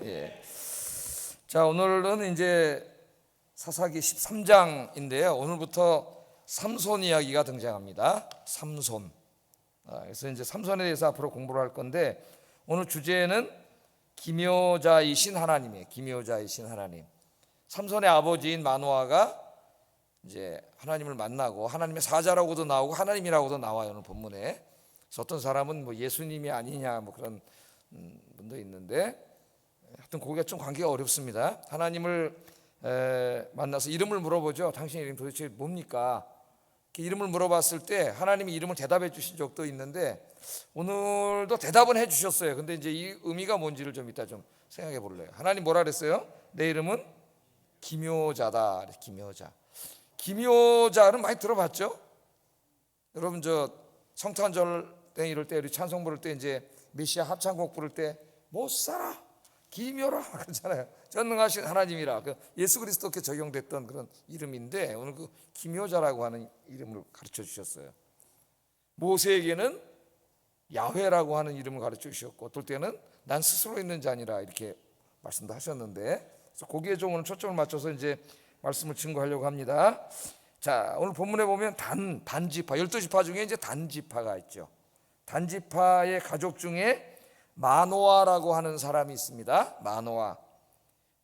예. 자, 오늘은 이제 사사기 13장인데요. 오늘부터 삼손 이야기가 등장합니다. 삼손. 그래서 이제 삼손에 대해서 앞으로 공부를 할 건데, 오늘 주제는 기묘자이신 하나님이에요. 기묘자이신 하나님. 삼손의 아버지인 마노아가 이제 하나님을 만나고 하나님의 사자라고도 나오고 하나님이라고도 나와요, 오늘 본문에. 그래서 어떤 사람은 뭐 예수님이 아니냐 뭐 그런 분도 있는데, 하여튼 거기가 좀 관계가 어렵습니다. 하나님을 만나서 이름을 물어보죠. 당신 이름 도대체 뭡니까? 이름을 물어봤을 때 하나님이 이름을 대답해 주신 적도 있는데, 오늘도 대답은 해 주셨어요. 근데 이제 이 의미가 뭔지를 좀 이따 좀 생각해 볼래요. 하나님 뭐라 그랬어요? 내 이름은 기묘자다. 기묘자. 기묘자는 많이 들어봤죠? 여러분 저 성탄절 때 이럴 때 우리 찬송 부를 때 이제 메시아 합창곡 부를 때 못 살아 기묘라 그러잖아요. 전능하신 하나님이라 그 예수 그리스도께 적용됐던 그런 이름인데, 오늘 그 기묘자라고 하는 이름을 가르쳐 주셨어요. 모세에게는 야훼라고 하는 이름을 가르쳐 주셨고, 어떨 때는 난 스스로 있는 자니라 이렇게 말씀도 하셨는데, 그래서 거기에 좀 오늘 초점을 맞춰서 이제 말씀을 증거하려고 합니다. 자, 오늘 본문에 보면 단지파 12지파 중에 이제 단지파가 있죠. 단지파의 가족 중에 마노아라고 하는 사람이 있습니다. 마노아.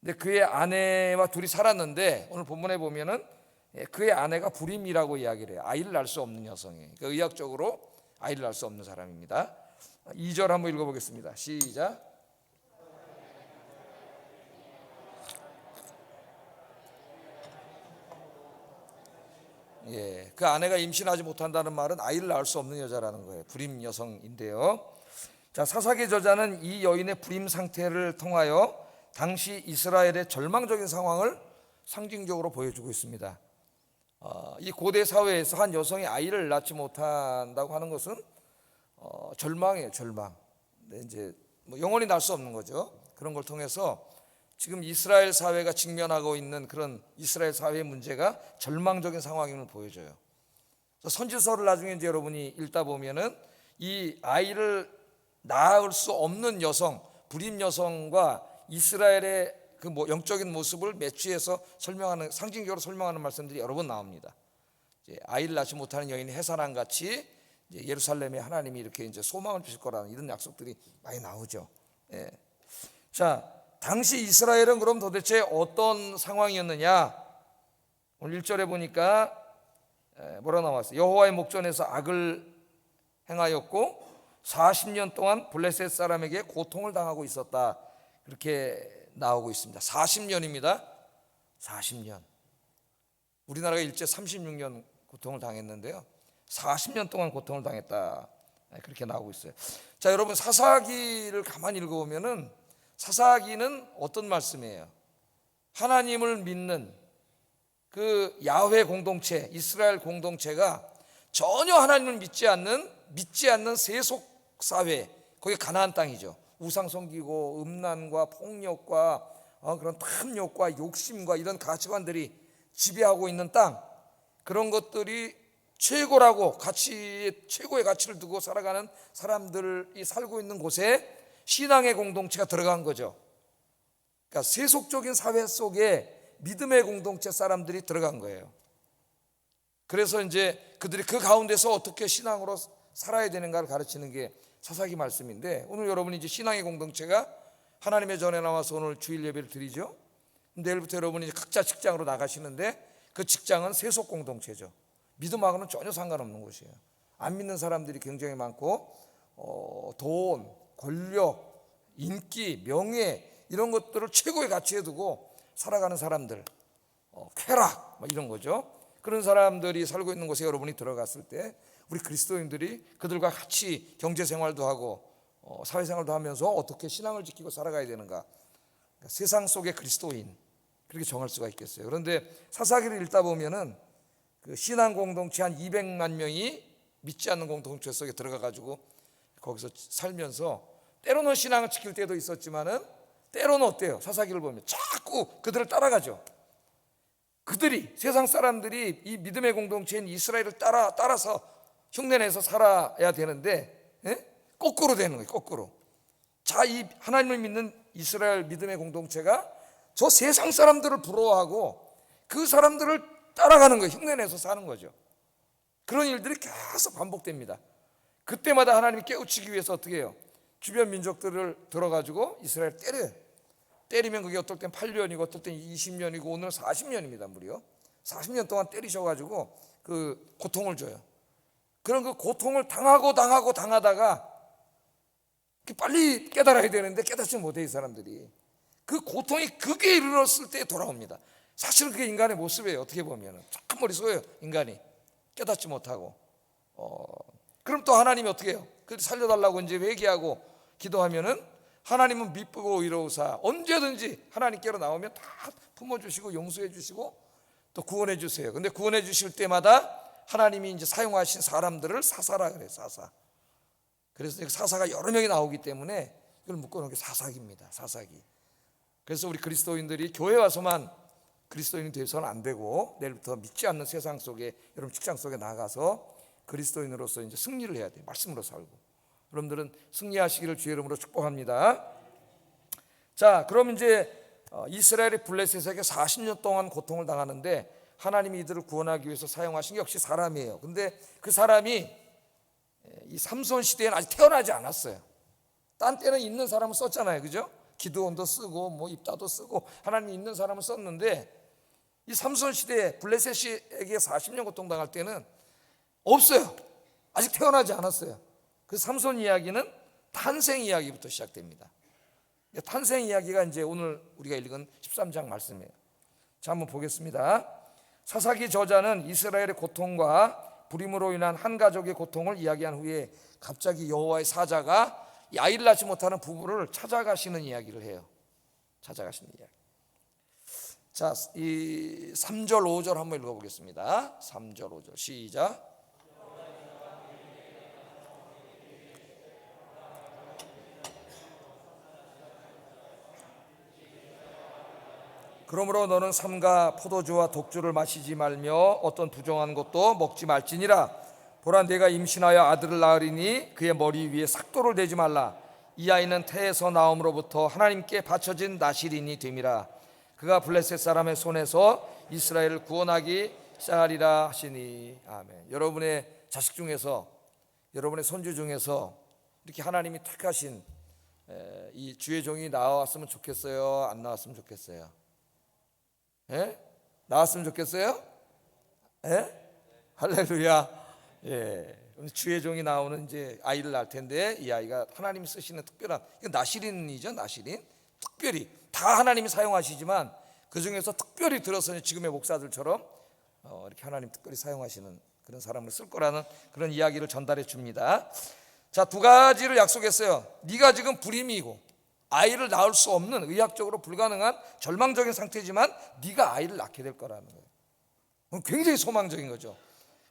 근데 그의 아내와 둘이 살았는데, 오늘 본문에 보면은 그의 아내가 불임이라고 이야기를 해요. 아이를 낳을 수 없는 여성이에요. 그러니까 의학적으로 아이를 낳을 수 없는 사람입니다. 2절 한번 읽어보겠습니다. 시작. 예, 그 아내가 임신하지 못한다는 말은 아이를 낳을 수 없는 여자라는 거예요. 불임 여성인데요. 자, 사사기 저자는 이 여인의 불임 상태를 통하여 당시 이스라엘의 절망적인 상황을 상징적으로 보여주고 있습니다. 이 고대 사회에서 한 여성이 아이를 낳지 못한다고 하는 것은 절망이에요, 절망. 근데 이제 뭐 영원히 낳을 수 없는 거죠. 그런 걸 통해서 지금 이스라엘 사회가 직면하고 있는 그런 이스라엘 사회의 문제가 절망적인 상황임을 보여줘요. 그래서 선지서를 나중에 이제 여러분이 읽다 보면은 이 아이를 낳을 수 없는 여성, 불임 여성과 이스라엘의 그 영적인 모습을 매치해서 설명하는, 상징적으로 설명하는 말씀들이 여러 번 나옵니다. 이제 아이를 낳지 못하는 여인이 해산한 같이 이제 예루살렘에 하나님이 이렇게 이제 소망을 주실 거라는 이런 약속들이 많이 나오죠. 예. 자, 당시 이스라엘은 그럼 도대체 어떤 상황이었느냐? 오늘 1절에 보니까 뭐라 나왔어요? 여호와의 목전에서 악을 행하였고 40년 동안 블레셋 사람에게 고통을 당하고 있었다. 그렇게 나오고 있습니다. 40년입니다. 40년. 우리나라가 일제 36년 고통을 당했는데요. 40년 동안 고통을 당했다. 그렇게 나오고 있어요. 자, 여러분 사사기를 가만히 읽어보면은 사사기는 어떤 말씀이에요? 하나님을 믿는 그 야훼 공동체, 이스라엘 공동체가 전혀 하나님을 믿지 않는 세속 사회, 거기 가나안 땅이죠. 우상 섬기고 음란과 폭력과 그런 탐욕과 욕심과 이런 가치관들이 지배하고 있는 땅, 그런 것들이 최고라고 최고의 가치를 두고 살아가는 사람들이 살고 있는 곳에 신앙의 공동체가 들어간 거죠. 그러니까 세속적인 사회 속에 믿음의 공동체 사람들이 들어간 거예요. 그래서 이제 그들이 그 가운데서 어떻게 신앙으로 살아야 되는가를 가르치는 게 사사기 말씀인데, 오늘 여러분이 이제 신앙의 공동체가 하나님의 전에 나와서 오늘 주일 예배를 드리죠. 내일부터 여러분이 각자 직장으로 나가시는데, 그 직장은 세속 공동체죠. 믿음하고는 전혀 상관없는 곳이에요. 안 믿는 사람들이 굉장히 많고, 돈, 권력, 인기, 명예 이런 것들을 최고의 가치에 두고 살아가는 사람들, 쾌락 이런 거죠. 그런 사람들이 살고 있는 곳에 여러분이 들어갔을 때 우리 그리스도인들이 그들과 같이 경제생활도 하고 사회생활도 하면서 어떻게 신앙을 지키고 살아가야 되는가, 그러니까 세상 속의 그리스도인, 그렇게 정할 수가 있겠어요. 그런데 사사기를 읽다 보면은 그 신앙 공동체 한 200만 명이 믿지 않는 공동체 속에 들어가 가지고 거기서 살면서 때로는 신앙을 지킬 때도 있었지만은 때로는 어때요? 사사기를 보면 자꾸 그들을 따라가죠. 그들이, 세상 사람들이 이 믿음의 공동체인 이스라엘을 따라서 흉내내서 살아야 되는데 거꾸로 되는 거예요. 거꾸로. 자, 이 하나님을 믿는 이스라엘 믿음의 공동체가 저 세상 사람들을 부러워하고 그 사람들을 따라가는 거예요. 흉내내서 사는 거죠. 그런 일들이 계속 반복됩니다. 그때마다 하나님이 깨우치기 위해서 어떻게 해요? 주변 민족들을 들어가지고 이스라엘 때려요. 때리면 그게 어떨 땐 8년이고 어떨 땐 20년이고 오늘 40년입니다. 무려 40년 동안 때리셔가지고 그 고통을 줘요. 그런 그 고통을 당하다가 빨리 깨달아야 되는데 깨닫지 못해. 이 사람들이 그 고통이 극에 이르렀을 때 돌아옵니다. 사실은 그게 인간의 모습이에요. 어떻게 보면 참 머릿속에요. 인간이 깨닫지 못하고 그럼 또 하나님이 어떻게 해요? 그 살려달라고 이제 회개하고 기도하면은 하나님은 미쁘고 의로우사 언제든지 하나님께로 나오면 다 품어주시고 용서해 주시고 또 구원해 주세요. 근데 구원해 주실 때마다 하나님이 이제 사용하신 사람들을 사사라 그래요. 사사. 그래서 사사가 여러 명이 나오기 때문에 이걸 묶어놓은 게 사사기입니다. 사사기. 그래서 우리 그리스도인들이 교회 와서만 그리스도인이 되서는 안 되고 내일부터 믿지 않는 세상 속에 여러분 직장 속에 나가서 그리스도인으로서 이제 승리를 해야 돼요. 말씀으로 살고. 여러분들은 승리하시기를 주의 이름으로 축복합니다. 자, 그럼 이제 이스라엘이 블레셋에게 40년 동안 고통을 당하는데 하나님이 이들을 구원하기 위해서 사용하신 게 역시 사람이에요. 근데 그 사람이 이 삼손 시대에는 아직 태어나지 않았어요. 딴 때는 있는 사람을 썼잖아요. 그죠? 기드온도 쓰고 뭐 입다도 쓰고 하나님이 있는 사람을 썼는데 이 삼손 시대에 블레셋에게 40년 고통 당할 때는 없어요. 아직 태어나지 않았어요. 그 삼손 이야기는 탄생 이야기부터 시작됩니다. 탄생 이야기가 이제 오늘 우리가 읽은 13장 말씀이에요. 자, 한번 보겠습니다. 사사기 저자는 이스라엘의 고통과 불임으로 인한 한 가족의 고통을 이야기한 후에 갑자기 여호와의 사자가 이 아이를 낳지 못하는 부부를 찾아가시는 이야기를 해요. 찾아가시는 이야기. 자, 이 3절 5절 한번 읽어보겠습니다. 3절 5절 시작. 그러므로 너는 삼가 포도주와 독주를 마시지 말며 어떤 부정한 것도 먹지 말지니라. 보라, 내가 임신하여 아들을 낳으리니 그의 머리 위에 삭도를 대지 말라. 이 아이는 태에서 나옴으로부터 하나님께 바쳐진 나실인이 됨이라. 그가 블레셋 사람의 손에서 이스라엘을 구원하기 시작하리라 하시니. 아멘. 여러분의 자식 중에서, 여러분의 손주 중에서 이렇게 하나님이 택하신 이 주의 종이 나왔으면 좋겠어요? 안 나왔으면 좋겠어요? 예? 나왔으면 좋겠어요? 예? 할렐루야. 예. 주의 종이 나오는 이제 아이를 낳을 텐데 이 아이가 하나님이 쓰시는 특별한, 나실인이죠. 나실인. 특별히 다 하나님이 사용하시지만 그 중에서 특별히 들어서 지금의 목사들처럼 이렇게 하나님 특별히 사용하시는 그런 사람을 쓸 거라는 그런 이야기를 전달해 줍니다. 자, 두 가지를 약속했어요. 네가 지금 불임이고 아이를 낳을 수 없는, 의학적으로 불가능한 절망적인 상태지만 네가 아이를 낳게 될 거라는 거예요. 굉장히 소망적인 거죠.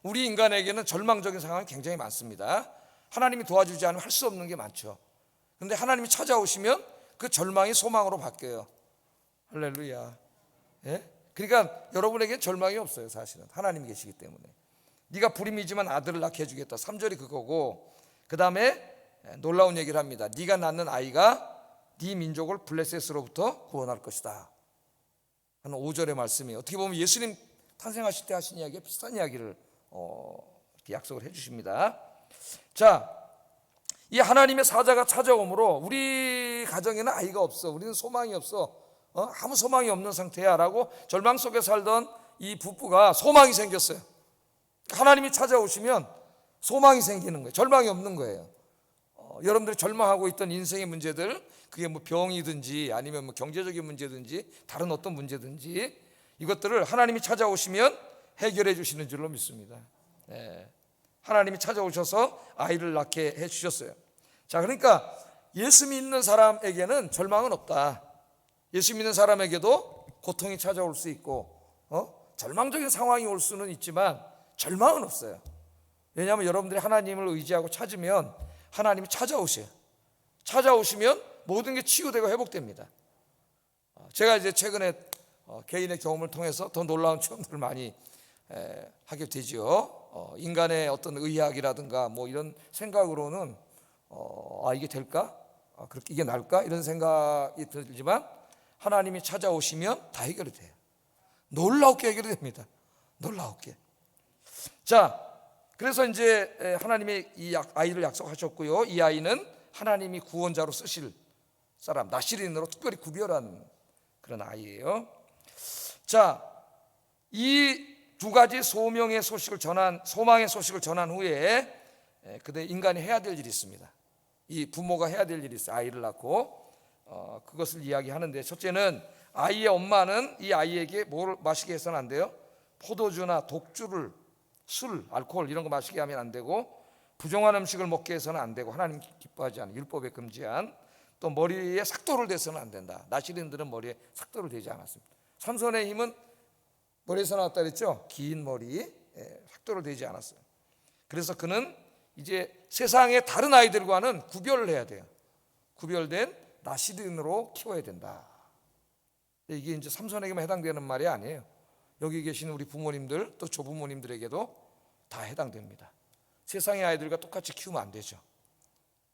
우리 인간에게는 절망적인 상황이 굉장히 많습니다. 하나님이 도와주지 않으면 할 수 없는 게 많죠. 그런데 하나님이 찾아오시면 그 절망이 소망으로 바뀌어요. 할렐루야. 예? 그러니까 여러분에게는 절망이 없어요. 사실은 하나님이 계시기 때문에. 네가 불임이지만 아들을 낳게 해주겠다. 3절이 그거고, 그 다음에 놀라운 얘기를 합니다. 네가 낳는 아이가 네 민족을 블레셋으로부터 구원할 것이다 하는 5절의 말씀이 어떻게 보면 예수님 탄생하실 때 하신 이야기와 비슷한 이야기를 이렇게 약속을 해주십니다. 자, 이 하나님의 사자가 찾아오므로 우리 가정에는 아이가 없어, 우리는 소망이 없어, 아무 소망이 없는 상태야 라고 절망 속에 살던 이 부부가 소망이 생겼어요. 하나님이 찾아오시면 소망이 생기는 거예요. 절망이 없는 거예요. 여러분들이 절망하고 있던 인생의 문제들, 그게 뭐 병이든지 아니면 뭐 경제적인 문제든지 다른 어떤 문제든지 이것들을 하나님이 찾아오시면 해결해 주시는 줄로 믿습니다. 하나님이 찾아오셔서 아이를 낳게 해 주셨어요. 자, 그러니까 예수 믿는 사람에게는 절망은 없다. 예수 믿는 사람에게도 고통이 찾아올 수 있고 절망적인 상황이 올 수는 있지만 절망은 없어요. 왜냐하면 여러분들이 하나님을 의지하고 찾으면 하나님이 찾아오셔요. 찾아오시면 모든 게 치유되고 회복됩니다. 제가 이제 최근에 개인의 경험을 통해서 더 놀라운 체험들을 많이 하게 되죠. 인간의 어떤 의학이라든가 뭐 이런 생각으로는 이게 될까? 그렇게 이게 나을까 이런 생각이 들지만 하나님이 찾아오시면 다 해결이 돼요. 놀랍게 해결이 됩니다. 놀랍게. 자, 그래서 이제 하나님이 이 아이를 약속하셨고요. 이 아이는 하나님이 구원자로 쓰실 사람, 나시린으로 특별히 구별한 그런 아이예요. 자, 이 두 가지 소망의 소식을 전한 후에 그때 인간이 해야 될 일이 있습니다. 이 부모가 해야 될 일이 있어요. 아이를 낳고 그것을 이야기하는데, 첫째는 아이의 엄마는 이 아이에게 뭘 마시게 해서는 안 돼요. 포도주나 독주를, 술, 알코올 이런 거 마시게 하면 안 되고, 부정한 음식을 먹게 해서는 안 되고, 하나님 기뻐하지 않은 율법에 금지한, 또 머리에 삭도를 대서는 안 된다. 나시린들은 머리에 삭도를 대지 않았습니다. 삼손의 힘은 머리에서 나왔다 그랬죠. 긴 머리, 삭도를 대지 않았어요. 그래서 그는 이제 세상의 다른 아이들과는 구별을 해야 돼요. 구별된 나시린으로 키워야 된다. 이게 이제 삼손에게만 해당되는 말이 아니에요. 여기 계시는 우리 부모님들, 또 조부모님들에게도 다 해당됩니다. 세상의 아이들과 똑같이 키우면 안 되죠.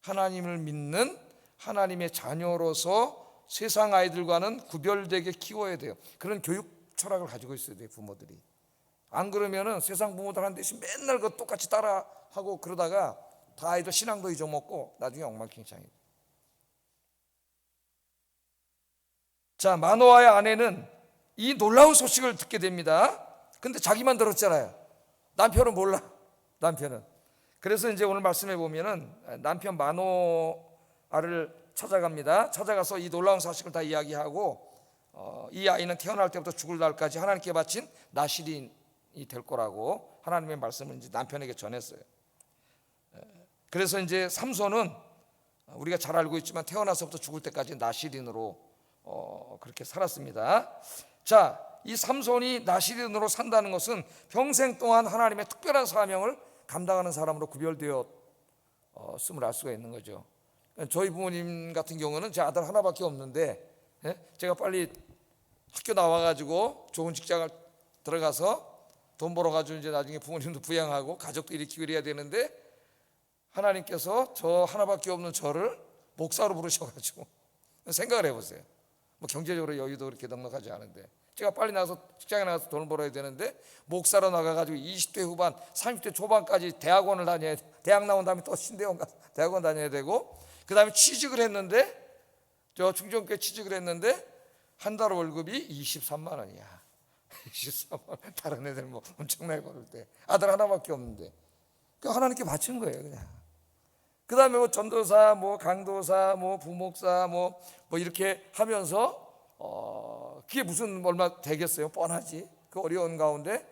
하나님을 믿는 하나님의 자녀로서 세상 아이들과는 구별되게 키워야 돼요. 그런 교육 철학을 가지고 있어야 돼요, 부모들이. 안 그러면은 세상 부모들한테 맨날 그 똑같이 따라하고 그러다가 다 아이들 신앙도 잊어먹고 나중에 엉망진창이에요. 자, 마노아의 아내는 이 놀라운 소식을 듣게 됩니다. 근데 자기만 들었잖아요. 남편은 몰라. 남편은. 그래서 이제 오늘 말씀해 보면은 남편 마노아를 찾아갑니다. 찾아가서 이 놀라운 사실을 다 이야기하고 이 아이는 태어날 때부터 죽을 날까지 하나님께 바친 나시린이 될 거라고 하나님의 말씀을 이제 남편에게 전했어요. 그래서 이제 삼손은 우리가 잘 알고 있지만 태어나서부터 죽을 때까지 나시린으로 그렇게 살았습니다. 자, 이 삼손이 나시린으로 산다는 것은 평생 동안 하나님의 특별한 사명을 감당하는 사람으로 구별되어 있음을 알 수가 있는 거죠. 저희 부모님 같은 경우는 제 아들 하나밖에 없는데 제가 빨리 학교 나와가지고 좋은 직장을 들어가서 돈 벌어가지고 이제 나중에 부모님도 부양하고 가족도 일으키고 이래야 되는데, 하나님께서 저 하나밖에 없는 저를 목사로 부르셔가지고 생각을 해보세요. 뭐 경제적으로 여유도 그렇게 넉넉하지 않은데 제가 빨리 나가서 직장에 나가서 돈을 벌어야 되는데 목사로 나가가지고 20대 후반 30대 초반까지 대학원을 다녀야 돼. 대학 나온 다음에 또 신대원 가서 대학원 다녀야 되고, 그 다음에 취직을 했는데, 저 중정교회 취직을 했는데 한 달 월급이 23만 원이야. 23만 원. 다른 애들 뭐 엄청나게 벌을 때 아들 하나밖에 없는데 그 하나님께 바친 거예요, 그냥. 그 다음에 뭐 전도사, 뭐 강도사, 뭐 부목사, 뭐 이렇게 하면서 그게 무슨 얼마 되겠어요? 뻔하지. 그 어려운 가운데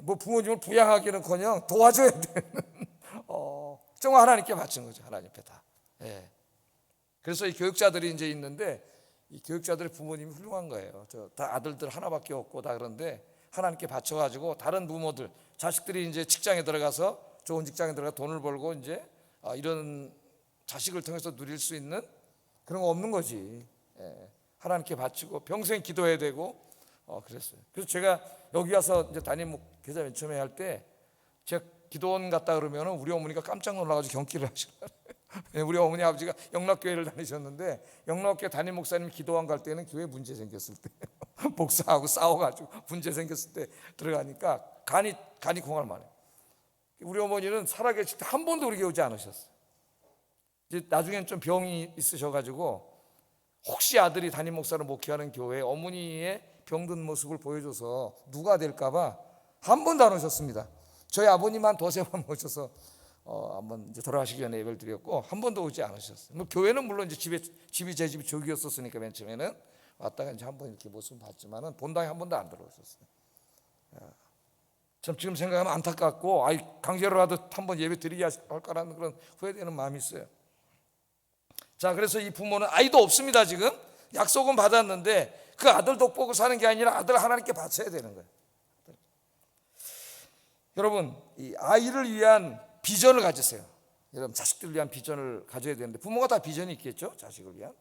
뭐 부모님을 부양하기는커녕 도와줘야 되는 정말 하나님께 바친 거죠, 하나님 앞에 다. 예. 그래서 이 교육자들이 이제 있는데, 이 교육자들의 부모님이 훌륭한 거예요. 다 아들들 하나밖에 없고 다 그런데 하나님께 바쳐가지고 다른 부모들, 자식들이 이제 직장에 들어가서 좋은 직장에 들어가 돈을 벌고 이제 이런 자식을 통해서 누릴 수 있는 그런 거 없는 거지. 예. 하나님께 바치고 평생 기도해야 되고 그랬어요. 그래서 제가 여기 와서 이제 담임 목회자 맨 처음에 할 때 제가 기도원 갔다 그러면은 우리 어머니가 깜짝 놀라가지고 경기를 하시더라고요. 우리 어머니 아버지가 영락교회를 다니셨는데, 영락교회 담임 목사님 기도원 갈 때는 교회 문제 생겼을 때 목사하고 싸워가지고 문제 생겼을 때 들어가니까 간이 공할 만해. 우리 어머니는 살아계실 때 한 번도 우리 교회 오지 않으셨어요. 이제 나중엔 좀 병이 있으셔가지고 혹시 아들이 담임 목사를 목회하는 교회에 어머니의 병든 모습을 보여줘서 누가 될까봐 한 번도 안 오셨습니다. 저희 아버님만 두세 번 모셔서 한번 이제 돌아가시기 전에 예배를 드렸고 한 번도 오지 않으셨어요. 뭐 교회는 물론 이제 집이 제 집이 조기였었으니까 맨 처음에는 왔다가 이제 한번 이렇게 모습을 봤지만은 본당에 한 번도 안 들어오셨어요. 참 지금 생각하면 안타깝고, 강제로라도 한번 예배 드리게 할까라는 그런 후회되는 마음이 있어요. 자, 그래서 이 부모는 아이도 없습니다. 지금 약속은 받았는데 그 아들 덕보고 사는 게 아니라 아들 하나님께 바쳐야 되는 거예요. 여러분, 이 아이를 위한 비전을 가지세요. 여러분, 자식들을 위한 비전을 가져야 되는데, 부모가 다 비전이 있겠죠? 자식을 위한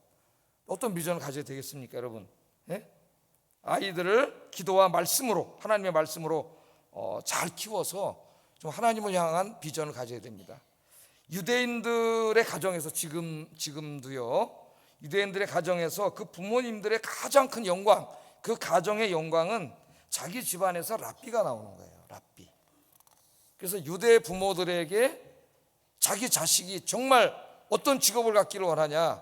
어떤 비전을 가져야 되겠습니까, 여러분? 예? 아이들을 기도와 말씀으로, 하나님의 말씀으로 잘 키워서 좀 하나님을 향한 비전을 가져야 됩니다. 유대인들의 가정에서 지금도요, 유대인들의 가정에서 그 부모님들의 가장 큰 영광, 그 가정의 영광은 자기 집안에서 랍비가 나오는 거예요. 랍비. 그래서 유대 부모들에게 자기 자식이 정말 어떤 직업을 갖기를 원하냐,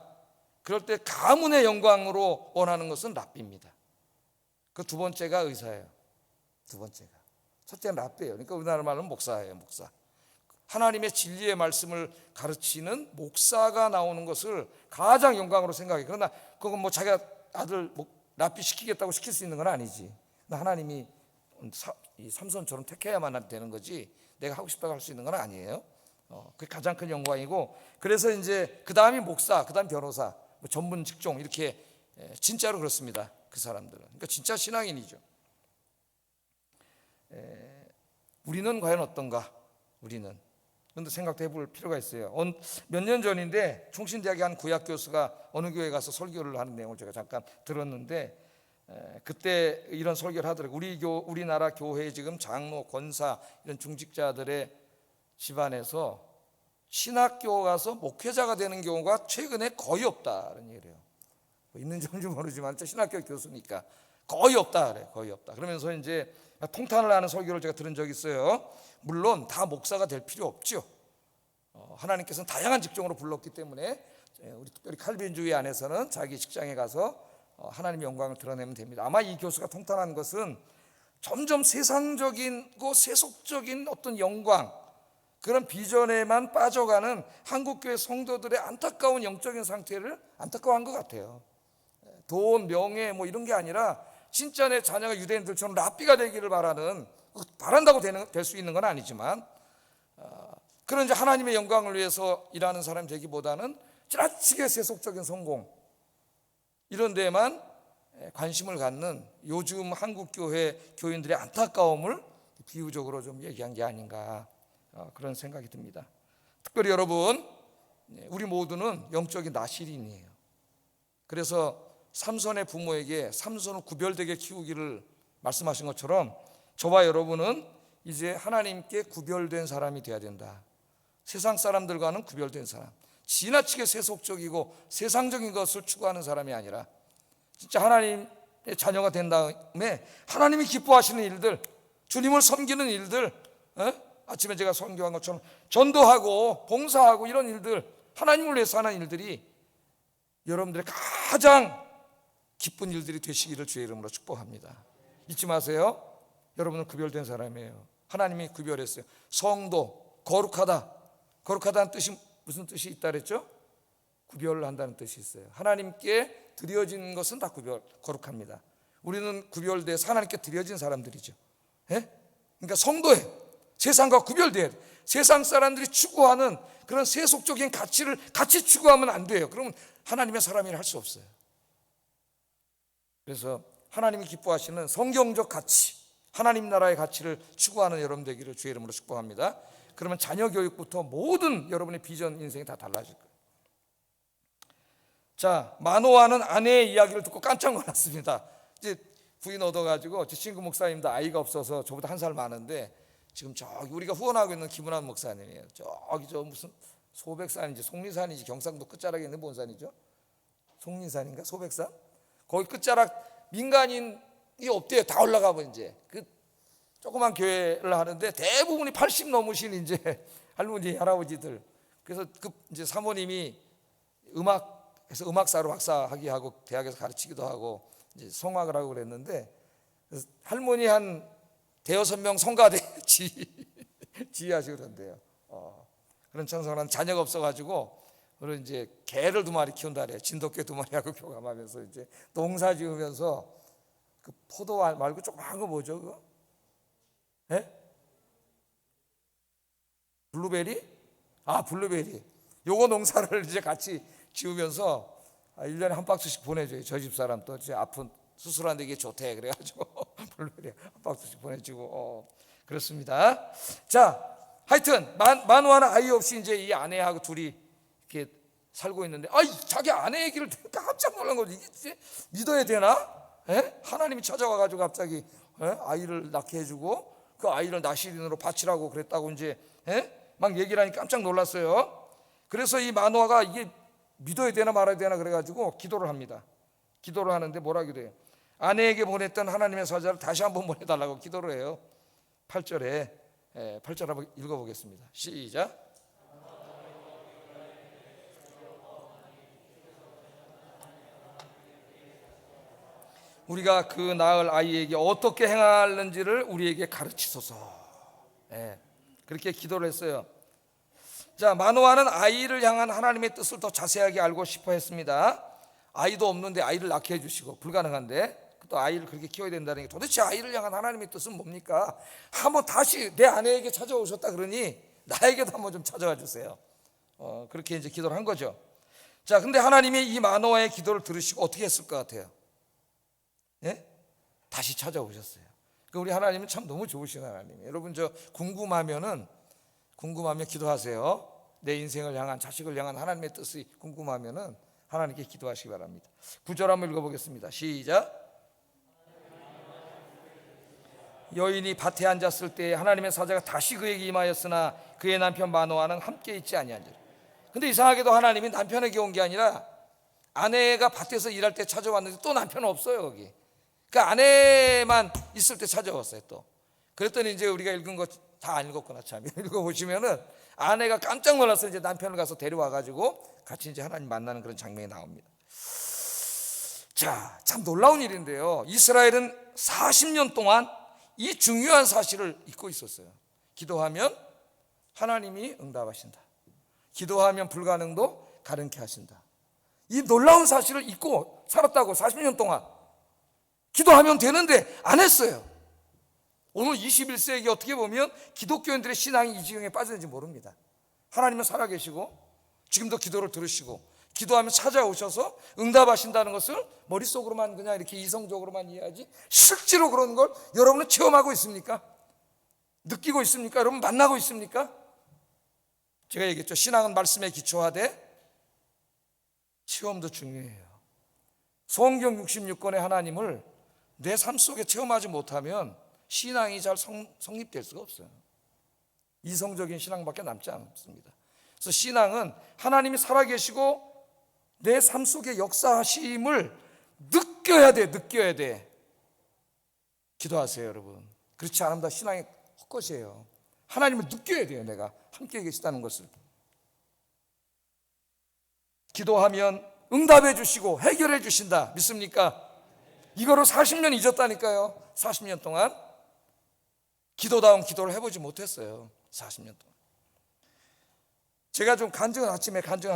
그럴 때 가문의 영광으로 원하는 것은 랍비입니다. 그 두 번째가 의사예요. 두 번째가. 첫째는 랍비예요. 그러니까 우리나라 말로는 목사예요. 목사. 하나님의 진리의 말씀을 가르치는 목사가 나오는 것을 가장 영광으로 생각해요. 그러나 그건 뭐 자기가 아들 랍비 시키겠다고 시킬 수 있는 건 아니지. 하나님이 이 삼손처럼 택해야만 되는 거지, 내가 하고 싶다고 할 수 있는 건 아니에요. 그게 가장 큰 영광이고, 그래서 이제 그 다음이 목사, 그 다음 변호사, 뭐 전문 직종, 이렇게 진짜로 그렇습니다. 그 사람들은. 그러니까 진짜 신앙인이죠. 우리는 과연 어떤가? 우리는. 그런데 생각도 해볼 필요가 있어요. 몇 년 전인데 총신대학의 한 구약 교수가 어느 교회에 가서 설교를 하는 내용을 제가 잠깐 들었는데, 그때 이런 설교를 하더라고요. 우리나라 교회 지금 장로, 권사 이런 중직자들의 집안에서 신학교 가서 목회자가 되는 경우가 최근에 거의 없다는 얘기예요. 뭐 있는지 없는지 모르지만 신학교 교수니까 거의 없다 그래. 거의 없다. 그러면서 이제 통탄을 하는 설교를 제가 들은 적이 있어요. 물론 다 목사가 될 필요 없죠. 하나님께서는 다양한 직종으로 불렀기 때문에 우리 특별히 칼빈주의 안에서는 자기 직장에 가서 하나님의 영광을 드러내면 됩니다. 아마 이 교수가 통탄한 것은 점점 세상적이고 세속적인 어떤 영광, 그런 비전에만 빠져가는 한국교회 성도들의 안타까운 영적인 상태를 안타까워한 것 같아요. 돈, 명예 뭐 이런 게 아니라 진짜 내 자녀가 유대인들처럼 랍비가 되기를 바란다고 될 수 있는 건 아니지만, 그런 이제 하나님의 영광을 위해서 일하는 사람이 되기보다는 지나치게 세속적인 성공, 이런 데에만 관심을 갖는 요즘 한국교회 교인들의 안타까움을 비유적으로 좀 얘기한 게 아닌가, 그런 생각이 듭니다. 특별히 여러분, 우리 모두는 영적인 나실인이에요. 그래서 삼손의 부모에게 삼손을 구별되게 키우기를 말씀하신 것처럼 저와 여러분은 이제 하나님께 구별된 사람이 되어야 된다. 세상 사람들과는 구별된 사람, 지나치게 세속적이고 세상적인 것을 추구하는 사람이 아니라 진짜 하나님의 자녀가 된 다음에 하나님이 기뻐하시는 일들, 주님을 섬기는 일들, 아침에 제가 선교한 것처럼 전도하고 봉사하고 이런 일들, 하나님을 위해서 하는 일들이 여러분들의 가장 기쁜 일들이 되시기를 주의 이름으로 축복합니다. 잊지 마세요. 여러분은 구별된 사람이에요. 하나님이 구별했어요. 성도, 거룩하다. 거룩하다는 뜻이 무슨 뜻이 있다 그랬죠? 구별을 한다는 뜻이 있어요. 하나님께 드려진 것은 다 거룩합니다. 우리는 구별돼서 하나님께 드려진 사람들이죠. 그러니까 성도예요. 세상과 구별돼야 돼. 세상 사람들이 추구하는 그런 세속적인 가치를 같이 추구하면 안 돼요. 그러면 하나님의 사람이라 할 수 없어요. 그래서 하나님이 기뻐하시는 성경적 가치, 하나님 나라의 가치를 추구하는 여러분 되기를 주의 이름으로 축복합니다. 그러면 자녀 교육부터 모든 여러분의 비전 인생이 다 달라질 거예요. 자, 마노아는 아내의 이야기를 듣고 깜짝 놀랐습니다. 이제 부인 얻어가지고, 제 친구 목사님도 아이가 없어서 저보다 한 살 많은데 지금 저기 우리가 후원하고 있는 김은환 목사님이에요. 저기 저 무슨 소백산인지 속리산인지 경상도 끝자락에 있는 뭔 산이죠? 속리산인가 소백산? 거기 끝자락 민간인이 없대요. 다 올라가면 이제 그 조그만 교회를 하는데 대부분이 80 넘으신 이제 할머니 할아버지들. 그래서 그 이제 사모님이 음악에서 음악사로 박사학위 하고 대학에서 가르치기도 하고 이제 성악을 하고 그랬는데, 할머니 한 대여섯 명 성가대 지휘하시고 그런데요. 그런 청소년 자녀가 없어가지고 그런 이제 개를 2마리 키운다 그래요. 진돗개 2마리하고 교감하면서 이제 농사 지으면서 그 포도 말고 조그만 거 뭐죠 그거? 블루베리? 블루베리. 요거 농사를 이제 같이 지으면서 1년에 한 박스씩 보내줘요. 저 집 사람 또 아픈 수술하는데 이게 좋대 그래가지고 블루베리 한 박스씩 보내주고 그렇습니다. 자, 하여튼 마노아는 아이 없이 이제 이 아내하고 둘이 이렇게 살고 있는데, 자기 아내 얘기를 깜짝 놀란 거지. 이게 믿어야 되나? 하나님이 찾아와가지고 갑자기 아이를 낳게 해주고 그 아이를 나시린으로 바치라고 그랬다고 이제 막 얘기를 하니 깜짝 놀랐어요. 그래서 이 마노아가 이게 믿어야 되나 말아야 되나 그래가지고 기도를 합니다. 기도를 하는데 뭐라 기도해요? 아내에게 보냈던 하나님의 사자를 다시 한번 보내달라고 기도를 해요. 8절에 8절 한번 읽어보겠습니다. 시작. 우리가 그 낳을 아이에게 어떻게 행하는지를 우리에게 가르치소서. 그렇게 기도를 했어요. 자, 마노아는 아이를 향한 하나님의 뜻을 더 자세하게 알고 싶어 했습니다. 아이도 없는데 아이를 낳게 해주시고, 불가능한데 또 아이를 그렇게 키워야 된다는 게, 도대체 아이를 향한 하나님의 뜻은 뭡니까? 한번 다시 내 아내에게 찾아오셨다 그러니 나에게도 한번 좀 찾아와 주세요. 그렇게 이제 기도를 한 거죠. 자, 근데 하나님이 이 마노아의 기도를 들으시고 어떻게 했을 것 같아요? 예? 다시 찾아오셨어요. 우리 하나님은 참 너무 좋으신 하나님이에요. 여러분, 저 궁금하면 기도하세요. 내 인생을 향한, 자식을 향한 하나님의 뜻이 궁금하면은 하나님께 기도하시기 바랍니다. 9절 한번 읽어보겠습니다. 시작. 여인이 밭에 앉았을 때 하나님의 사자가 다시 그에게 임하였으나 그의 남편 마노아는 함께 있지 아니한지라. 근데 이상하게도 하나님이 남편에게 온 게 아니라 아내가 밭에서 일할 때 찾아왔는데 또 남편은 없어요 거기. 그러니까 아내만 있을 때 찾아왔어요 또. 그랬더니 이제 우리가 읽은 거 다 안 읽었구나 참. 읽어보시면은 아내가 깜짝 놀라서 이제 남편을 가서 데려와가지고 같이 이제 하나님 만나는 그런 장면이 나옵니다. 자, 참 놀라운 일인데요. 이스라엘은 40년 동안 이 중요한 사실을 잊고 있었어요. 기도하면 하나님이 응답하신다. 기도하면 불가능도 가능케 하신다. 이 놀라운 사실을 잊고 살았다고. 40년 동안 기도하면 되는데 안 했어요. 오늘 21세기 어떻게 보면 기독교인들의 신앙이 이 지경에 빠졌는지 모릅니다. 하나님은 살아계시고 지금도 기도를 들으시고 기도하면 찾아오셔서 응답하신다는 것을 머릿속으로만 그냥 이렇게 이성적으로만 이해하지, 실제로 그런 걸 여러분은 체험하고 있습니까? 느끼고 있습니까? 여러분 만나고 있습니까? 제가 얘기했죠. 신앙은 말씀에 기초하되 체험도 중요해요. 성경 66권의 하나님을 내 삶 속에 체험하지 못하면 신앙이 잘 성립될 수가 없어요. 이성적인 신앙밖에 남지 않습니다. 그래서 신앙은 하나님이 살아계시고 내 삶 속에 역사하심을 느껴야 돼. 기도하세요 여러분. 그렇지 않으면 신앙이 헛것이에요. 하나님을 느껴야 돼요. 내가 함께 계시다는 것을. 기도하면 응답해 주시고 해결해 주신다. 믿습니까? 이거를 40년 잊었다니까요. 40년 동안 기도다운 기도를 해보지 못했어요. 40년 동안. 제가 좀 아침에 간증을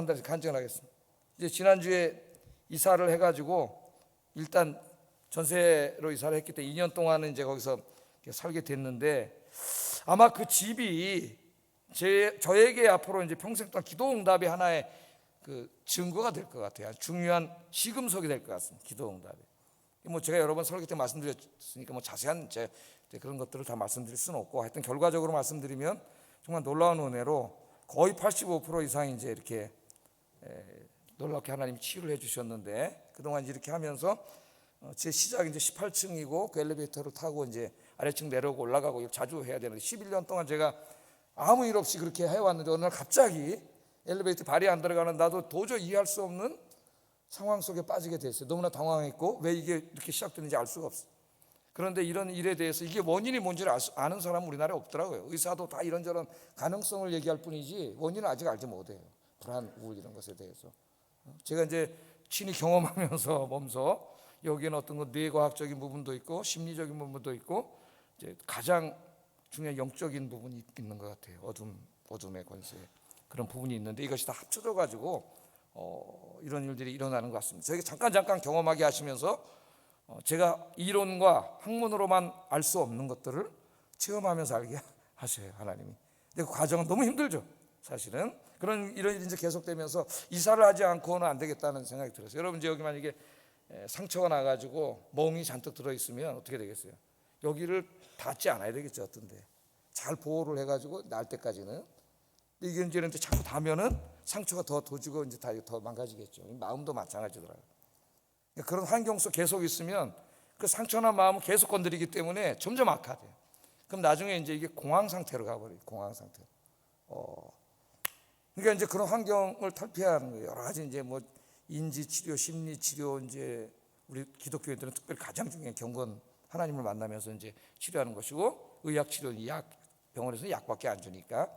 하겠습니다. 이제 지난주에 이사를 해가지고 일단 전세로 이사를 했기 때문에 2년 동안은 이제 거기서 살게 됐는데, 아마 그 집이 저에게 앞으로 이제 평생 동안 기도 응답의 하나의 그 증거가 될 것 같아요. 중요한 시금석이 될 것 같습니다. 기도 응답이. 뭐 제가 여러 번 설교 때 말씀드렸으니까 뭐 자세한 그런 것들을 다 말씀드릴 수는 없고, 하여튼 결과적으로 말씀드리면 정말 놀라운 은혜로 거의 85% 이상 이제 이렇게 놀랍게 하나님이 치유를 해주셨는데, 그동안 이렇게 하면서 제 시작이 이제 18층이고 그 엘리베이터를 타고 이제 아래층 내려오고 올라가고 자주 해야 되는데, 11년 동안 제가 아무 일 없이 그렇게 해왔는데 어느 날 갑자기 엘리베이터 발이 안 들어가는, 나도 도저히 이해할 수 없는 상황 속에 빠지게 됐어요. 너무나 당황했고 왜 이게 이렇게 시작됐는지 알 수가 없어요. 그런데 이런 일에 대해서 이게 원인이 뭔지를 아는 사람은 우리나라에 없더라고요. 의사도 다 이런저런 가능성을 얘기할 뿐이지 원인을 아직 알지 못해요. 불안, 우울 이런 것에 대해서. 제가 이제 친히 경험하면서 몸소 여기에는 어떤 건 뇌과학적인 부분도 있고 심리적인 부분도 있고 이제 가장 중요한 영적인 부분이 있는 것 같아요. 어둠의 권세, 그런 부분이 있는데 이것이 다 합쳐져 가지고 이런 일들이 일어나는 것 같습니다. 저에게 잠깐 경험하게 하시면서 제가 이론과 학문으로만 알 수 없는 것들을 체험하면서 알게 하셔요, 하나님이. 근데 그 과정은 너무 힘들죠, 사실은. 이런 일이 이제 계속되면서 이사를 하지 않고는 안 되겠다는 생각이 들었어요. 여러분, 이제 여기 만약에 상처가 나가지고 멍이 잔뜩 들어있으면 어떻게 되겠어요? 여기를 닿지 않아야 되겠죠, 어떤데. 잘 보호를 해가지고 날 때까지는. 이게 이제 자꾸 닿으면은 상처가 더 도지고 이제 더 망가지겠죠. 마음도 마찬가지더라고요. 그런 환경 속 계속 있으면 그 상처난 마음을 계속 건드리기 때문에 점점 악화돼요. 그럼 나중에 이제 이게 공황 상태로 가버려요. 공황 상태. 그러니까 이제 그런 환경을 탈피하는 거예요. 여러 가지 이제 뭐 인지 치료, 심리 치료, 이제 우리 기독교인들은 특별히 가장 중요한 경건, 하나님을 만나면서 이제 치료하는 것이고, 의학 치료는 약, 병원에서 약밖에 안 주니까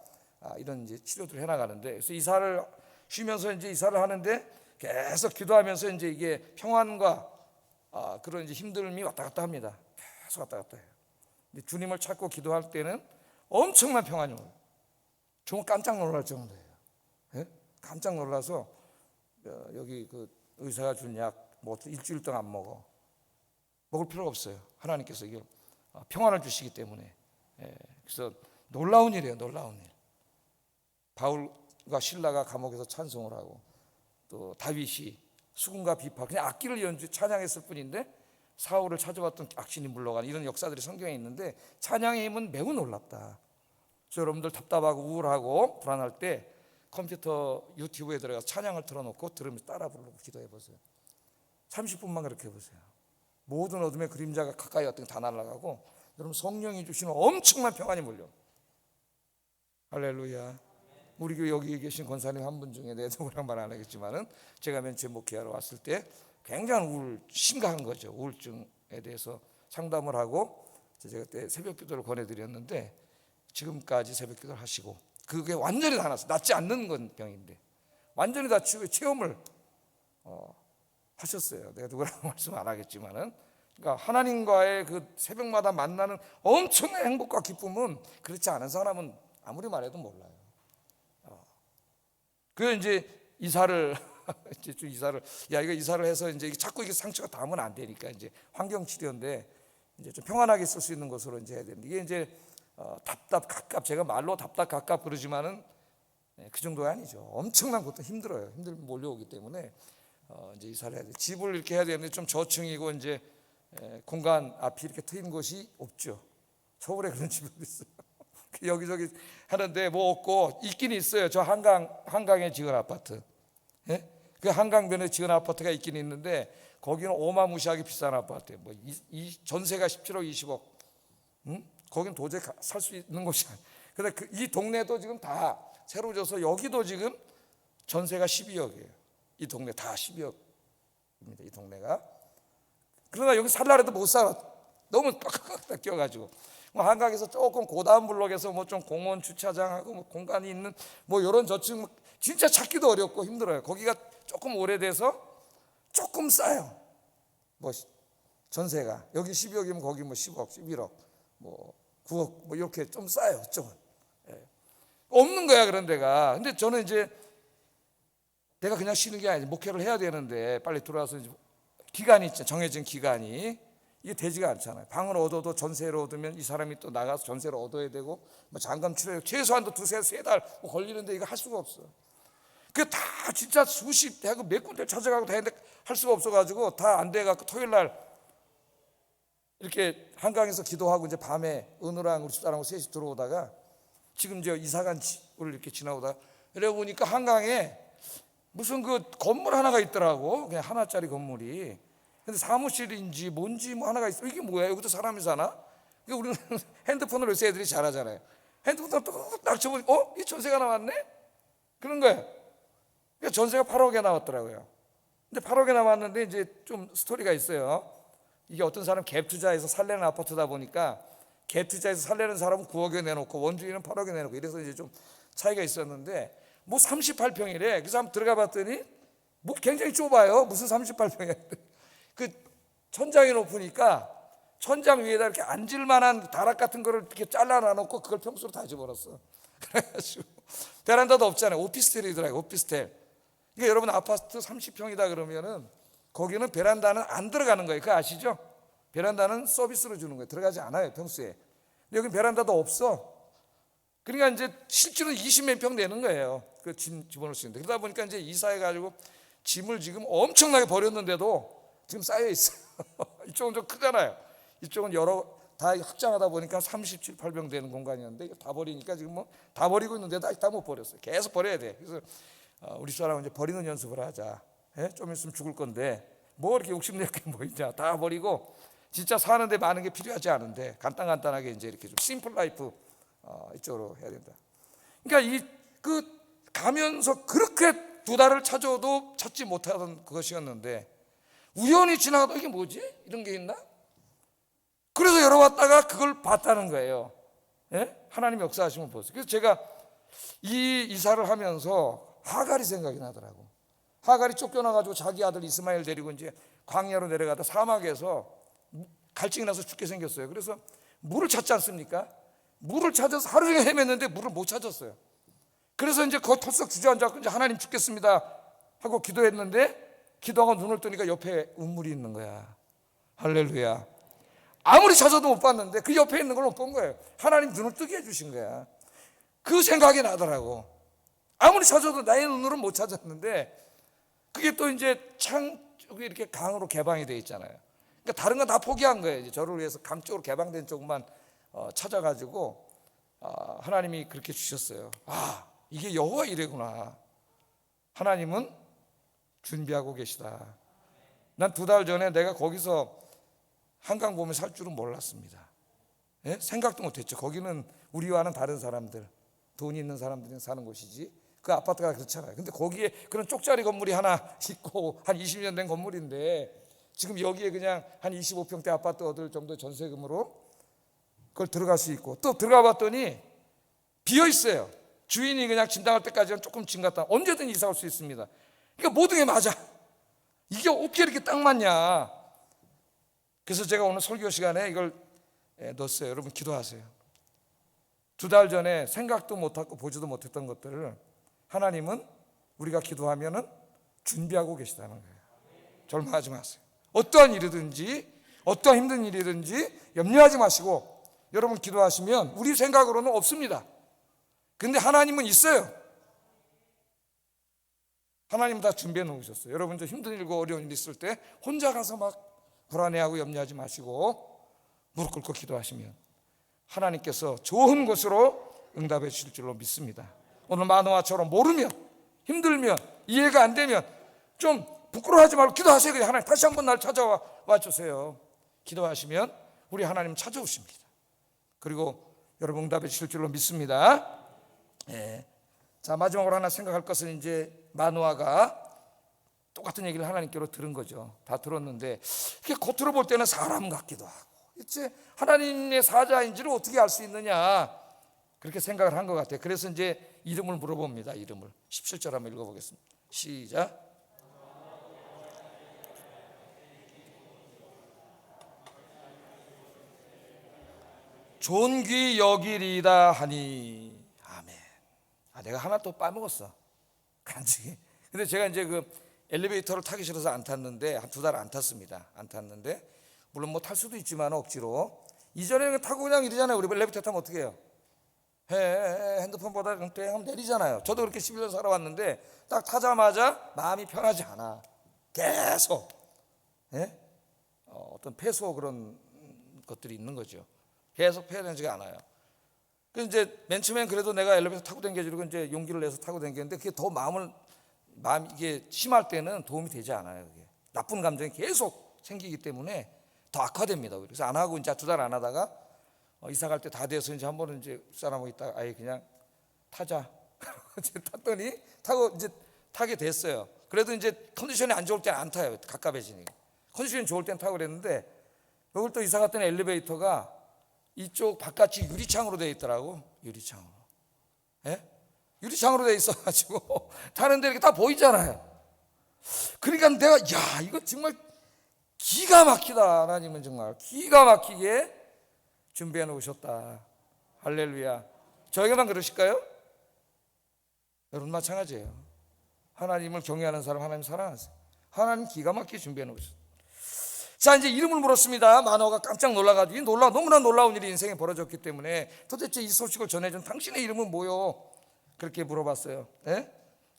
이런 이제 치료들을 해나가는데, 그래서 이사를 쉬면서 이제 이사를 하는데 계속 기도하면서 이제 이게 평안과 그런 이제 힘듦이 왔다 갔다 합니다. 계속 왔다 갔다 해요. 근데 주님을 찾고 기도할 때는 엄청난 평안이 와요. 정말 깜짝 놀랄 정도예요. 예? 깜짝 놀라서 여기 그 의사가 준 약 뭐 일주일 동안 안 먹을 필요가 없어요. 하나님께서 이게 평안을 주시기 때문에. 그래서 놀라운 일이에요. 놀라운 일. 바울과 신라가 감옥에서 찬송을 하고, 또 다윗이 수군과 비파, 그냥 악기를 연주 찬양했을 뿐인데 사울을 찾아왔던 악신이 물러간 이런 역사들이 성경에 있는데, 찬양의 힘은 매우 놀랍다. 그래서 여러분들 답답하고 우울하고 불안할 때 컴퓨터 유튜브에 들어가서 찬양을 틀어놓고 들으면서 따라 부르고 기도해 보세요. 30분만 그렇게 해보세요. 모든 어둠의 그림자가 가까이 왔던 게 다 날아가고, 여러분 성령이 주시는 엄청난 평안이 몰려. 할렐루야. 우리 교회 여기 계신 권사님 한 분 중에 내 누구랑 말 안 하겠지만은, 제가 맨 처음 목회하러 왔을 때 굉장히 심각한 거죠. 우울증에 대해서 상담을 하고, 제가 그때 새벽 기도를 권해드렸는데, 지금까지 새벽 기도를 하시고, 그게 완전히 다 났어요. 낫지 않는 건 병인데 완전히 다 체험을 하셨어요. 내가 누구라고 말씀 안 하겠지만은, 그러니까 하나님과의 그 새벽마다 만나는 엄청난 행복과 기쁨은 그렇지 않은 사람은 아무리 말해도 몰라요. 그 이제 이사를 이거 이사를 해서 이제 자꾸 이게 상처가 닿으면 안 되니까 이제 환경 치료인데, 이제 좀 평안하게 쓸 수 있는 것으로 이제 해야 되는데, 이게 이제 답답 갑갑, 제가 말로 답답 갑갑 그러지만은 그 정도가 아니죠. 엄청난 것도 힘들어요. 힘들면 몰려오기 때문에 이제 이사를 해야 돼. 집을 이렇게 해야 되는데 좀 저층이고 이제 공간 앞이 이렇게 트인 곳이 없죠. 서울에 그런 집이 있어요. 여기저기 하는데 뭐 없고, 있긴 있어요. 저 한강에 지은 아파트, 예? 그 한강변에 지은 아파트가 있긴 있는데, 거기는 어마무시하게 비싼 아파트예요. 뭐 전세가 17억 20억. 거긴 도저히 살 수 있는 곳이 아니에요. 근데 이 동네도 지금 다 새로 져서 여기도 지금 전세가 12억이에요. 이 동네 다 12억입니다. 이 동네가. 그러나 여기 살라 해도 못 살아. 너무 딱 껴가지고. 뭐 한강에서 조금 고다운 블록에서 뭐 좀 공원 주차장하고 뭐 공간이 있는 뭐 이런 저층 진짜 찾기도 어렵고 힘들어요. 거기가 조금 오래돼서 조금 싸요. 뭐 전세가 여기 12억이면 거기 뭐 10억, 11억, 뭐 9억 뭐 이렇게 좀 싸요. 좀 없는 거야 그런 데가. 근데 저는 이제 내가 그냥 쉬는 게 아니지, 목회를 해야 되는데 빨리 들어와서 이제 기간이 있죠. 정해진 기간이. 이게 되지가 않잖아요. 방을 얻어도 전세를 얻으면 이 사람이 또 나가서 전세를 얻어야 되고, 뭐 잔금 치료 최소한도 두세 세 달 걸리는데 이거 할 수가 없어. 그게 다 진짜 수십 대고 몇 군데 찾아가고 다 했는데 할 수가 없어가지고 다 안 돼갖고 토요일 날 이렇게 한강에서 기도하고 이제 밤에 은우랑 우리 집사람하고 셋이 들어오다가, 지금 저 이사간 집을 이렇게 지나오다가 이래 보니까 한강에 무슨 그 건물 하나가 있더라고. 그냥 하나짜리 건물이. 근데 사무실인지 뭔지 뭐 하나가 있어. 이게 뭐야? 여기도 사람이 사나? 그러니까 우리는 핸드폰으로 요새 애들이 잘하잖아요. 핸드폰으로 딱 쳐보니 이 전세가 나왔네? 그런 거예요. 그러니까 전세가 8억에 나왔더라고요. 근데 8억에 나왔는데 이제 좀 스토리가 있어요. 이게 어떤 사람 갭 투자해서 살려는 아파트다 보니까, 갭 투자해서 살려는 사람은 9억에 내놓고 원주인은 8억에 내놓고 이래서 이제 좀 차이가 있었는데, 뭐 38평이래. 그래서 한번 들어가 봤더니 뭐 굉장히 좁아요. 무슨 38평이야. 그 천장이 높으니까 천장 위에다 이렇게 앉을 만한 다락 같은 거를 이렇게 잘라놔 놓고 그걸 평수로 다 집어넣었어. 그래가지고 베란다도 없잖아요. 오피스텔이더라고요. 오피스텔. 그러니까 여러분 아파트 30평이다 그러면은 거기는 베란다는 안 들어가는 거예요. 그거 아시죠? 베란다는 서비스로 주는 거예요. 들어가지 않아요, 평소에. 근데 여기 베란다도 없어. 그러니까 이제 실제로 20몇 평 되는 거예요. 그 짐 집어넣을 수 있는데. 그러다 보니까 이제 이사해가지고 짐을 지금 엄청나게 버렸는데도 지금 쌓여 있어요. 이쪽은 좀 크잖아요. 이쪽은 다 확장하다 보니까 37, 8평 되는 공간이었는데 다 버리니까 지금 뭐 다 버리고 있는데도 아직 다 못 버렸어요. 계속 버려야 돼. 그래서 우리 사람은 이제 버리는 연습을 하자. 좀 있으면 죽을 건데 뭐 이렇게 욕심낼 게 뭐 있냐. 다 버리고 진짜 사는데 많은 게 필요하지 않은데 간단하게 이제 이렇게 좀 심플 라이프 이쪽으로 해야 된다. 그러니까 가면서 그렇게 2달을 찾아도 찾지 못하던 그것이었는데 우연히 지나가다 이게 뭐지? 이런 게 있나? 그래서 열어봤다가 그걸 봤다는 거예요. 예? 하나님 역사하시면 보세요. 그래서 제가 이 이사를 하면서 하갈이 생각이 나더라고. 하갈이 쫓겨나가지고 자기 아들 이스마엘 데리고 이제 광야로 내려가다 사막에서 갈증이 나서 죽게 생겼어요. 그래서 물을 찾지 않습니까? 물을 찾아서 하루 종일 헤맸는데 물을 못 찾았어요. 그래서 이제 거기 털썩 주저앉아서 이제 하나님 죽겠습니다 하고 기도했는데 기도하고 눈을 뜨니까 옆에 운물이 있는 거야. 할렐루야. 아무리 찾아도 못 봤는데 그 옆에 있는 걸 못 본 거예요. 하나님 눈을 뜨게 해주신 거야. 그 생각이 나더라고. 아무리 찾아도 나의 눈으로는 못 찾았는데 그게 또 이제 창 쪽이 이렇게 강으로 개방이 되어 있잖아요. 그러니까 다른 건 다 포기한 거예요. 이제 저를 위해서 강 쪽으로 개방된 쪽만 찾아가지고 하나님이 그렇게 주셨어요. 아, 이게 여호와 이래구나. 하나님은 준비하고 계시다. 난 2달 전에 내가 거기서 한강 보면 살 줄은 몰랐습니다. 예? 생각도 못했죠. 거기는 우리와는 다른 사람들, 돈이 있는 사람들이 사는 곳이지. 그 아파트가 그렇잖아요. 근데 거기에 그런 쪽짜리 건물이 하나 있고 한 20년 된 건물인데 지금 여기에 그냥 한 25평대 아파트 얻을 정도 전세금으로 그걸 들어갈 수 있고 또 들어가 봤더니 비어 있어요. 주인이 그냥 짐 당할 때까지는 조금 짐 갔다 언제든 이사 올 수 있습니다. 그러니까 모든 게 맞아. 이게 어떻게 이렇게 딱 맞냐. 그래서 제가 오늘 설교 시간에 이걸 넣었어요. 여러분 기도하세요. 2달 전에 생각도 못하고 보지도 못했던 것들을 하나님은 우리가 기도하면은 준비하고 계시다는 거예요. 절망하지 마세요. 어떠한 일이든지 어떠한 힘든 일이든지 염려하지 마시고 여러분 기도하시면 우리 생각으로는 없습니다. 근데 하나님은 있어요. 하나님 다 준비해 놓으셨어요. 여러분 저 힘든 일과 어려운 일 있을 때 혼자 가서 막 불안해하고 염려하지 마시고 무릎 꿇고 기도하시면 하나님께서 좋은 곳으로 응답해 주실 줄로 믿습니다. 오늘 마노아처럼 모르면 힘들면 이해가 안 되면 좀 부끄러워하지 말고 기도하세요. 그냥 하나님 다시 한번 날 찾아와 주세요. 기도하시면 우리 하나님 찾아오십니다. 그리고 여러분 응답해 주실 줄로 믿습니다. 예. 자, 마지막으로 하나 생각할 것은 이제 마노아가 똑같은 얘기를 하나님께로 들은 거죠. 다 들었는데 이게 겉으로 볼 때는 사람 같기도 하고 이제 하나님의 사자인지를 어떻게 알 수 있느냐 그렇게 생각을 한 것 같아요. 그래서 이제 이름을 물어봅니다. 이름을 17절 한번 읽어보겠습니다. 시작. 존귀 여기리다 하니 아멘. 내가 하나 또 빠먹었어 간증이. 근데 제가 이제 그 엘리베이터를 타기 싫어서 안 탔는데 한 2달 안 탔습니다. 안 탔는데 물론 뭐 탈 수도 있지만 억지로. 이전에는 타고 그냥 이러잖아요. 우리 엘리베이터 타면 어떻게 해요? 핸드폰보다 하면 내리잖아요. 저도 그렇게 11년 살아왔는데 딱 타자마자 마음이 편하지 않아. 계속 어떤 폐소 그런 것들이 있는 거죠. 계속 편하지가 않아요. 그래서 이제 맨 처음엔 그래도 내가 엘리베이터 타고 다니려고 이제 용기를 내서 타고 다니는데 그게 더 마음 이게 심할 때는 도움이 되지 않아요. 그게. 나쁜 감정이 계속 생기기 때문에 더 악화됩니다. 그래서 안 하고 이제 2달 안 하다가 이사 갈 때 다 돼서 이제 한 번은 이제 사람하고 있다가 아예 그냥 타자. 탔더니 타고 이제 타게 됐어요. 그래도 이제 컨디션이 안 좋을 때는 안 타요. 갑갑해지니까. 컨디션이 좋을 때는 타고 그랬는데 여기 또 이사 갔더니 엘리베이터가 이쪽 바깥이 유리창으로 되어 있더라고. 유리창으로. 예? 유리창으로 되어 있어가지고 타는데 이렇게 다 보이잖아요. 그러니까 내가 이거 정말 기가 막히다. 하나님은 정말 기가 막히게 준비해 놓으셨다. 할렐루야. 저에게만 그러실까요? 여러분 마찬가지예요. 하나님을 경외하는 사람 하나님 사랑하세요. 하나님 기가 막히게 준비해 놓으셨어요. 자, 이제 이름을 물었습니다. 마노아가 깜짝 놀라가지고 너무나 놀라운 일이 인생에 벌어졌기 때문에 도대체 이 소식을 전해준 당신의 이름은 뭐요? 그렇게 물어봤어요. 네?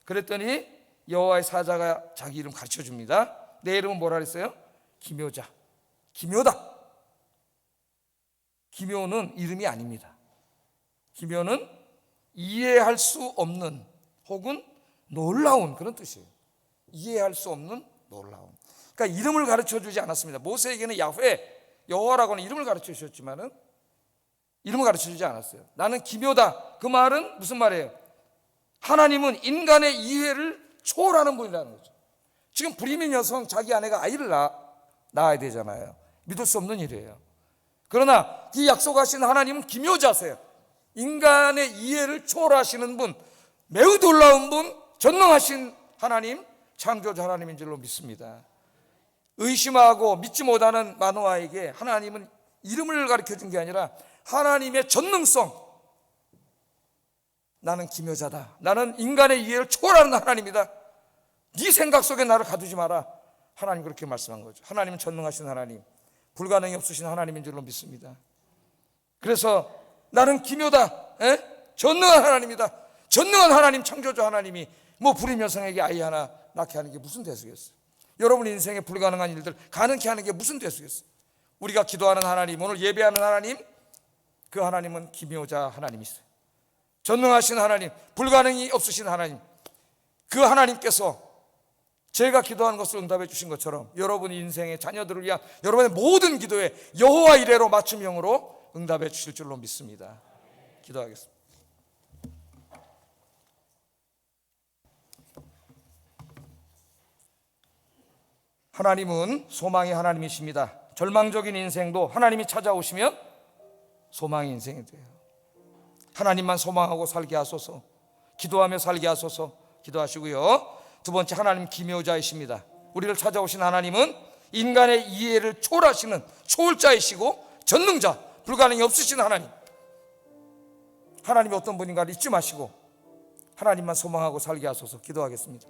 그랬더니 여호와의 사자가 자기 이름 가르쳐줍니다. 내 이름은 뭐라 그랬어요? 기묘자. 기묘다. 기묘는 이름이 아닙니다. 기묘는 이해할 수 없는 혹은 놀라운 그런 뜻이에요. 이해할 수 없는 놀라운. 그러니까 이름을 가르쳐주지 않았습니다. 모세에게는 야훼, 여호와라고는 이름을 가르쳐 주셨지만은 이름을 가르쳐 주지 않았어요. 나는 기묘다. 그 말은 무슨 말이에요? 하나님은 인간의 이해를 초월하는 분이라는 거죠. 지금 불임인 여성 자기 아내가 아이를 낳아야 되잖아요. 믿을 수 없는 일이에요. 그러나 이 약속하신 하나님은 기묘자세요. 인간의 이해를 초월하시는 분, 매우 놀라운 분, 전능하신 하나님, 창조자 하나님인 줄로 믿습니다. 의심하고 믿지 못하는 마노아에게 하나님은 이름을 가르쳐준 게 아니라 하나님의 전능성, 나는 기묘자다, 나는 인간의 이해를 초월하는 하나님이다, 네 생각 속에 나를 가두지 마라, 하나님 그렇게 말씀한 거죠. 하나님은 전능하신 하나님, 불가능이 없으신 하나님인 줄로 믿습니다. 그래서 나는 기묘다, 전능한 하나님이다. 전능한 하나님, 창조주 하나님이 뭐 불임 여성에게 아이 하나 낳게 하는 게 무슨 대수겠어요? 여러분 인생에 불가능한 일들 가능케 하는 게 무슨 대수겠어요? 우리가 기도하는 하나님, 오늘 예배하는 하나님, 그 하나님은 기묘자 하나님이세요. 전능하신 하나님, 불가능이 없으신 하나님, 그 하나님께서 제가 기도하는 것을 응답해 주신 것처럼 여러분 인생의 자녀들을 위한 여러분의 모든 기도에 여호와 이레로 맞춤형으로 응답해 주실 줄로 믿습니다. 기도하겠습니다. 하나님은 소망의 하나님이십니다. 절망적인 인생도 하나님이 찾아오시면 소망의 인생이 돼요. 하나님만 소망하고 살게 하소서, 기도하며 살게 하소서 기도하시고요. 두 번째, 하나님 기묘자이십니다. 우리를 찾아오신 하나님은 인간의 이해를 초월하시는 초월자이시고 전능자, 불가능이 없으신 하나님. 하나님이 어떤 분인가를 잊지 마시고 하나님만 소망하고 살게 하소서 기도하겠습니다.